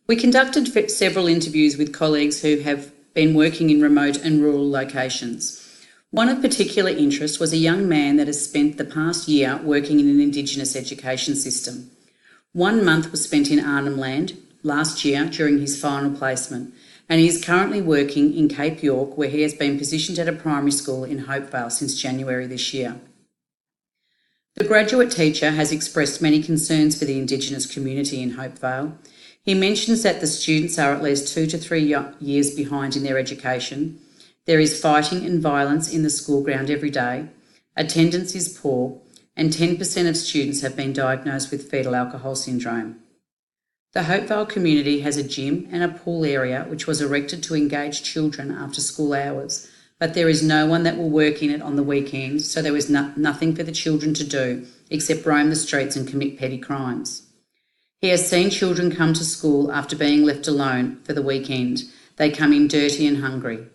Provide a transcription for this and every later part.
We conducted several interviews with colleagues who have been working in remote and rural locations. One of particular interest was a young man that has spent the past year working in an Indigenous education system. 1 month was spent in Arnhem Land last year during his final placement, and he is currently working in Cape York, where he has been positioned at a primary school in Hopevale since January this year. The graduate teacher has expressed many concerns for the Indigenous community in Hopevale. He mentions that the students are at least 2 to 3 years behind in their education. There is fighting and violence in the school ground every day. Attendance is poor, and 10% of students have been diagnosed with fetal alcohol syndrome. The Hopevale community has a gym and a pool area which was erected to engage children after school hours, but there is no one that will work in it on the weekend, so there is nothing for the children to do except roam the streets and commit petty crimes. He has seen children come to school after being left alone for the weekend. They come in dirty and hungry.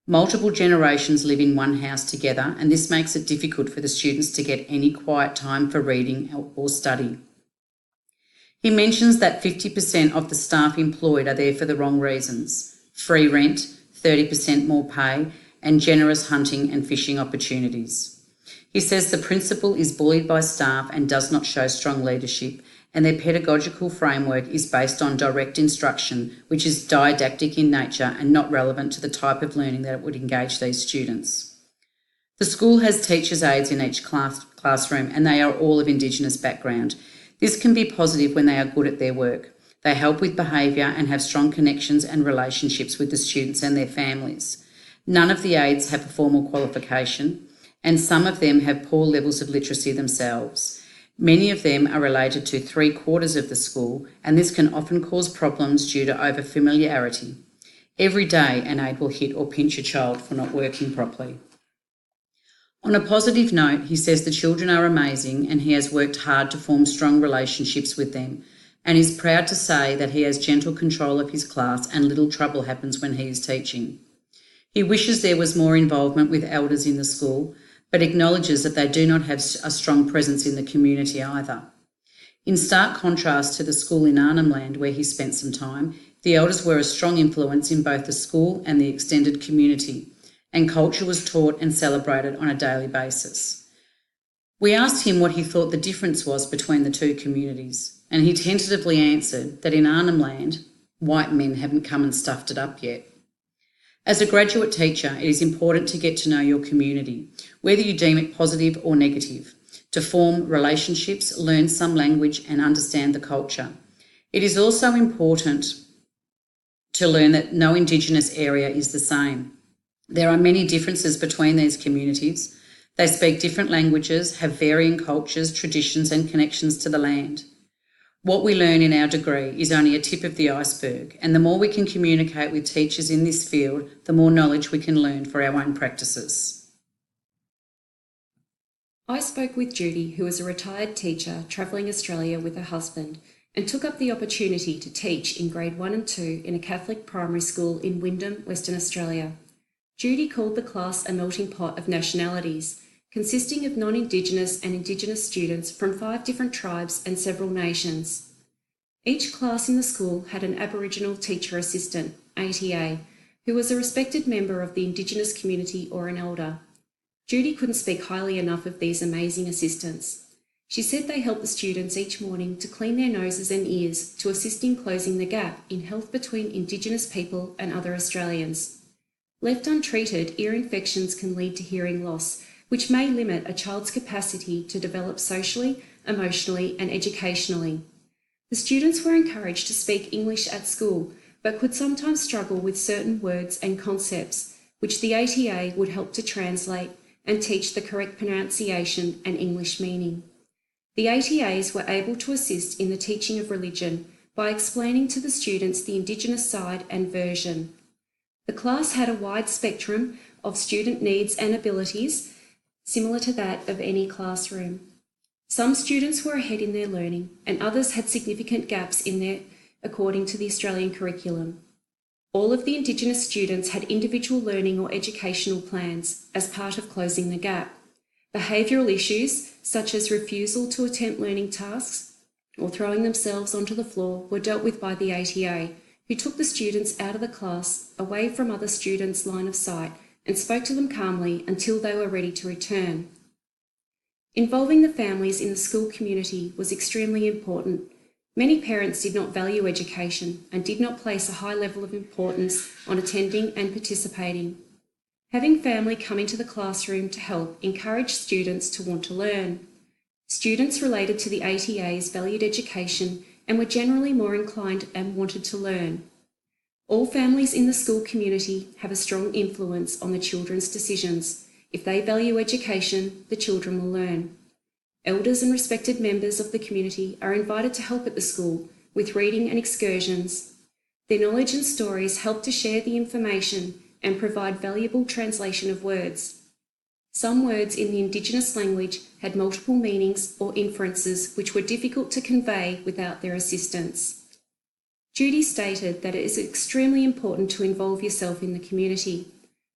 Multiple generations live in one house together, and this makes it difficult for the students to get any quiet time for reading or study. He mentions that 50% of the staff employed are there for the wrong reasons: free rent, 30% more pay, and generous hunting and fishing opportunities. He says the principal is bullied by staff and does not show strong leadership, and their pedagogical framework is based on direct instruction, which is didactic in nature and not relevant to the type of learning that it would engage these students. The school has teachers' aides in each classroom, and they are all of Indigenous background. This can be positive when they are good at their work. They help with behaviour and have strong connections and relationships with the students and their families. None of the aides have a formal qualification, and some of them have poor levels of literacy themselves. Many of them are related to 3/4 of the school, and this can often cause problems due to over-familiarity. Every day, an aide will hit or pinch a child for not working properly. On a positive note, he says the children are amazing and he has worked hard to form strong relationships with them, and is proud to say that he has gentle control of his class and little trouble happens when he is teaching. He wishes there was more involvement with elders in the school, but acknowledges that they do not have a strong presence in the community either. In stark contrast to the school in Arnhem Land, where he spent some time, the elders were a strong influence in both the school and the extended community, and culture was taught and celebrated on a daily basis. We asked him what he thought the difference was between the two communities, and he tentatively answered that in Arnhem Land, white men haven't come and stuffed it up yet. As a graduate teacher, it is important to get to know your community, whether you deem it positive or negative, to form relationships, learn some language and understand the culture. It is also important to learn that no Indigenous area is the same. There are many differences between these communities. They speak different languages, have varying cultures, traditions and connections to the land. What we learn in our degree is only a tip of the iceberg, and the more we can communicate with teachers in this field, the more knowledge we can learn for our own practices. I spoke with Judy, who is a retired teacher travelling Australia with her husband, and took up the opportunity to teach in grade 1 and 2 in a Catholic primary school in Wyndham, Western Australia. Judy called the class a melting pot of nationalities, consisting of non-Indigenous and Indigenous students from 5 different tribes and several nations. Each class in the school had an Aboriginal teacher assistant, ATA, who was a respected member of the Indigenous community or an elder. Judy couldn't speak highly enough of these amazing assistants. She said they helped the students each morning to clean their noses and ears to assist in closing the gap in health between Indigenous people and other Australians. Left untreated, ear infections can lead to hearing loss, which may limit a child's capacity to develop socially, emotionally and educationally. The students were encouraged to speak English at school, but could sometimes struggle with certain words and concepts, which the ATA would help to translate and teach the correct pronunciation and English meaning. The ATAs were able to assist in the teaching of religion by explaining to the students the Indigenous side and version. The class had a wide spectrum of student needs and abilities, similar to that of any classroom. Some students were ahead in their learning and others had significant gaps in their according to the Australian curriculum. All of the Indigenous students had individual learning or educational plans as part of closing the gap. Behavioural issues, such as refusal to attempt learning tasks or throwing themselves onto the floor were dealt with by the ATA, who took the students out of the class, away from other students' line of sight, and spoke to them calmly until they were ready to return. Involving the families in the school community was extremely important. Many parents did not value education and did not place a high level of importance on attending and participating. Having family come into the classroom to help encouraged students to want to learn. Students related to the ATAs valued education and were generally more inclined and wanted to learn. All families in the school community have a strong influence on the children's decisions. If they value education, the children will learn. Elders and respected members of the community are invited to help at the school with reading and excursions. Their knowledge and stories help to share the information and provide valuable translation of words. Some words in the Indigenous language had multiple meanings or inferences which were difficult to convey without their assistance. Judy stated that it is extremely important to involve yourself in the community.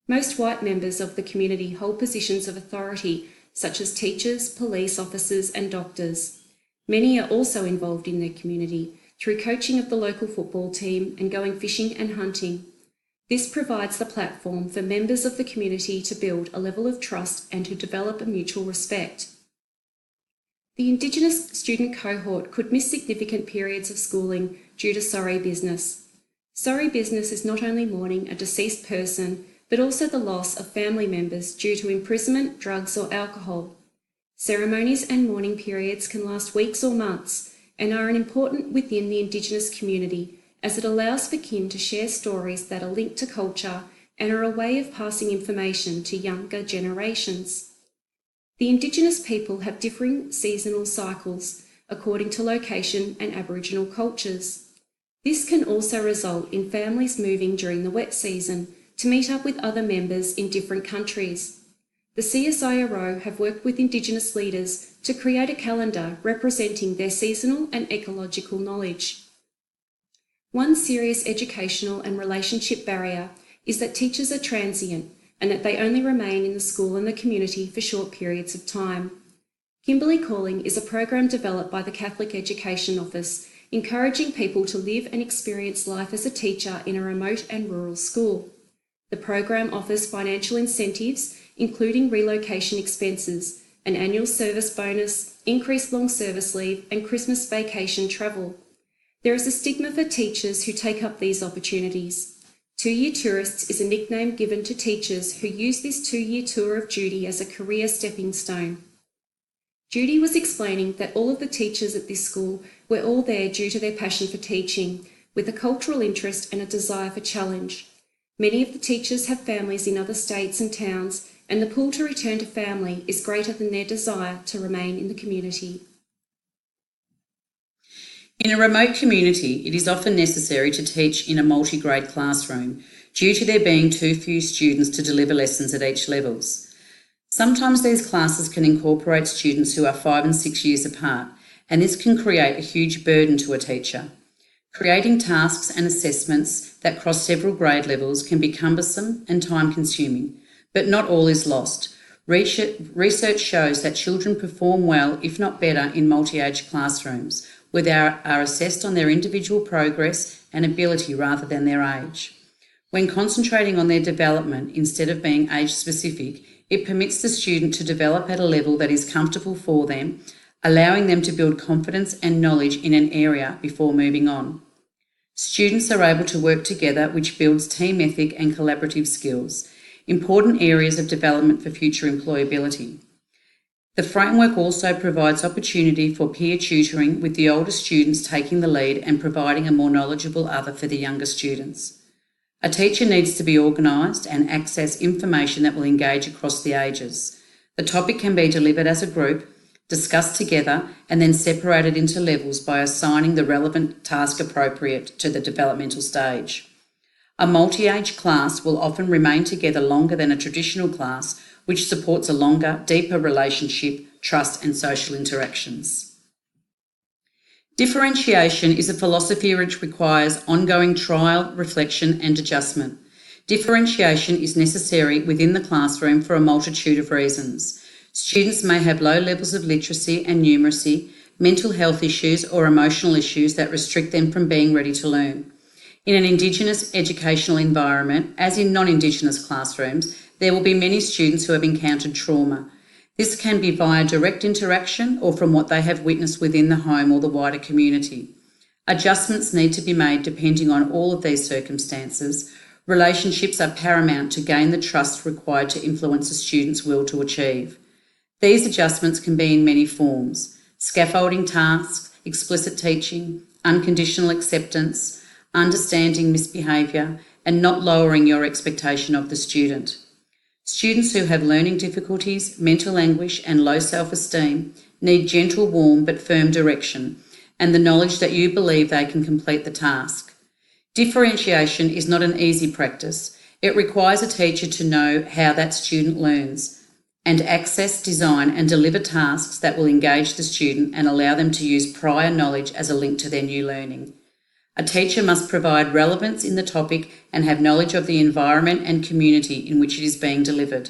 Most white members of the community hold positions of authority such as teachers, police officers and doctors. Many are also involved in their community through coaching of the local football team and going fishing and hunting. This provides the platform for members of the community to build a level of trust and to develop a mutual respect. The Indigenous student cohort could miss significant periods of schooling due to sorry business. Sorry business is not only mourning a deceased person, but also the loss of family members due to imprisonment, drugs or alcohol. Ceremonies and mourning periods can last weeks or months and are important within the Indigenous community, as it allows for kin to share stories that are linked to culture and are a way of passing information to younger generations. The Indigenous people have differing seasonal cycles according to location and Aboriginal cultures. This can also result in families moving during the wet season to meet up with other members in different countries. The CSIRO have worked with Indigenous leaders to create a calendar representing their seasonal and ecological knowledge. One serious educational and relationship barrier is that teachers are transient and that they only remain in the school and the community for short periods of time. Kimberley Calling is a program developed by the Catholic Education Office, encouraging people to live and experience life as a teacher in a remote and rural school. The program offers financial incentives, including relocation expenses, an annual service bonus, increased long service leave, and Christmas vacation travel. There is a stigma for teachers who take up these opportunities. 2-year tourists is a nickname given to teachers who use this 2-year tour of duty as a career stepping stone. Judy was explaining that all of the teachers at this school were all there due to their passion for teaching, with a cultural interest and a desire for challenge. Many of the teachers have families in other states and towns, and the pull to return to family is greater than their desire to remain in the community. In a remote community, it is often necessary to teach in a multi-grade classroom due to there being too few students to deliver lessons at each levels. Sometimes these classes can incorporate students who are 5 and 6 years apart, and this can create a huge burden to a teacher. Creating tasks and assessments that cross several grade levels can be cumbersome and time-consuming, but not all is lost. Research shows that children perform well, if not better, in multi-age classrooms, where they are assessed on their individual progress and ability rather than their age. When concentrating on their development instead of being age-specific, it permits the student to develop at a level that is comfortable for them, allowing them to build confidence and knowledge in an area before moving on. Students are able to work together, which builds team ethic and collaborative skills, important areas of development for future employability. The framework also provides opportunity for peer tutoring, with the older students taking the lead and providing a more knowledgeable other for the younger students. A teacher needs to be organised and access information that will engage across the ages. The topic can be delivered as a group, discussed together, and then separated into levels by assigning the relevant task appropriate to the developmental stage. A multi-age class will often remain together longer than a traditional class, which supports a longer, deeper relationship, trust and social interactions. Differentiation is a philosophy which requires ongoing trial, reflection and adjustment. Differentiation is necessary within the classroom for a multitude of reasons. Students may have low levels of literacy and numeracy, mental health issues or emotional issues that restrict them from being ready to learn. In an Indigenous educational environment, as in non-Indigenous classrooms, there will be many students who have encountered trauma. This can be via direct interaction or from what they have witnessed within the home or the wider community. Adjustments need to be made depending on all of these circumstances. Relationships are paramount to gain the trust required to influence a student's will to achieve. These adjustments can be in many forms: scaffolding tasks, explicit teaching, unconditional acceptance, understanding misbehaviour, and not lowering your expectation of the student. Students who have learning difficulties, mental anguish and low self-esteem need gentle, warm but firm direction and the knowledge that you believe they can complete the task. Differentiation is not an easy practice. It requires a teacher to know how that student learns and access, design and deliver tasks that will engage the student and allow them to use prior knowledge as a link to their new learning. A teacher must provide relevance in the topic and have knowledge of the environment and community in which it is being delivered.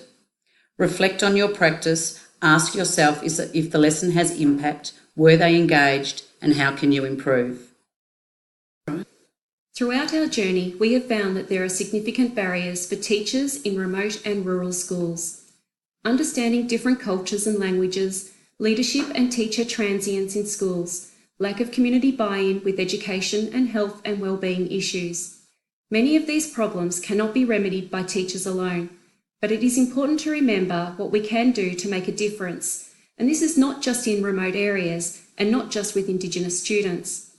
Reflect on your practice, ask yourself if the lesson has impact, were they engaged, and how can you improve? Throughout our journey, we have found that there are significant barriers for teachers in remote and rural schools. Understanding different cultures and languages, leadership and teacher transience in schools, lack of community buy-in with education and health and well-being issues. Many of these problems cannot be remedied by teachers alone, but it is important to remember what we can do to make a difference, and this is not just in remote areas and not just with Indigenous students.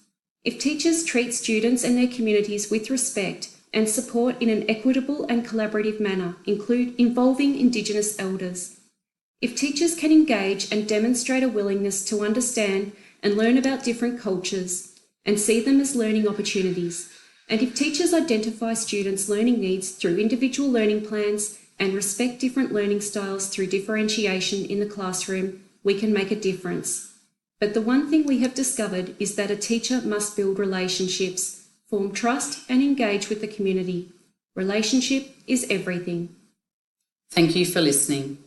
If teachers treat students and their communities with respect and support in an equitable and collaborative manner, involving Indigenous elders. If teachers can engage and demonstrate a willingness to understand and learn about different cultures and see them as learning opportunities, and if teachers identify students' learning needs through individual learning plans and respect different learning styles through differentiation in the classroom, we can make a difference. But the one thing we have discovered is that a teacher must build relationships, form trust and engage with the community. Relationship is everything. Thank you for listening.